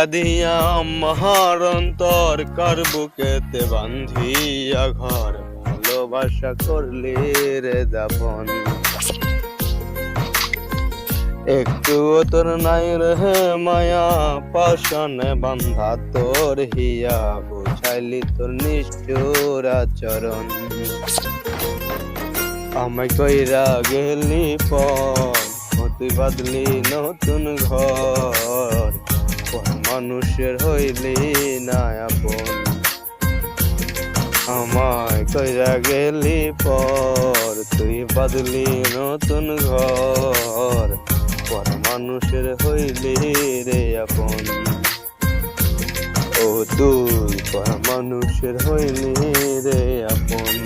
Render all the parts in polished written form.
দিয়া মহার অন্তর কার বুকেতে বান্ধিয়া ঘর ভালোবাসা করলে রে দাপন একটু তোর নাই রে মায়া পাশনে বান্ধা তোর হিয়া বুঝাইলি তোর নিষ্ঠুর আচরণ আমায় কইরা গেলি পর তুই বাদলি নতুন ঘর মানুষের হইলি না আপন আমায় কইরা গেলি পর তুই বাদলি নতুন ঘর মানুষের হইলি রে আপন ও তুই মানুষের হইলি রে আপন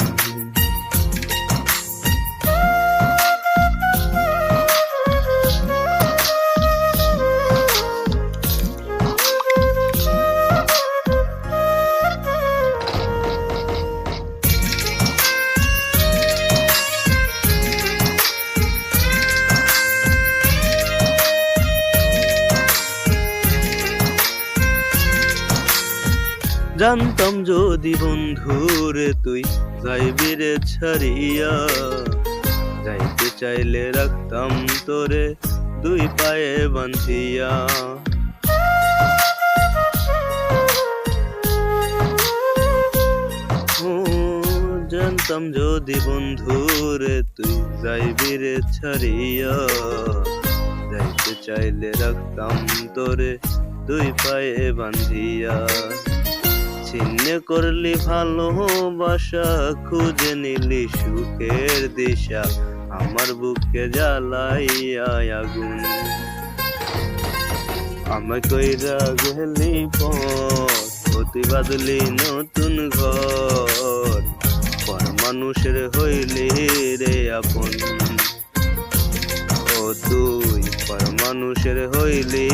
জানতাম যদি বন্ধুরে তুই যাইবি রে ছাড়িয়া যাইতে চাইলে রাখতাম তোরে দুই পায়ে বান্ধিয়া জানতাম যদি বন্ধুরে তুই যাইবি রে ছাড়িয়া যাইতে চাইলে রাখতাম তোরে দুই পায়ে বান্ধিয়া ছিন্ন করলি ভালোবাসা খুঁজে নিলি সুখের দিশা আমার বুকে জ্বালাইয়া আগুন আমায় কইরা গেলি পথ বাদলি নতুন ঘর পর মানুষের হইলি রে আপন ও তুই পর মানুষের হইলি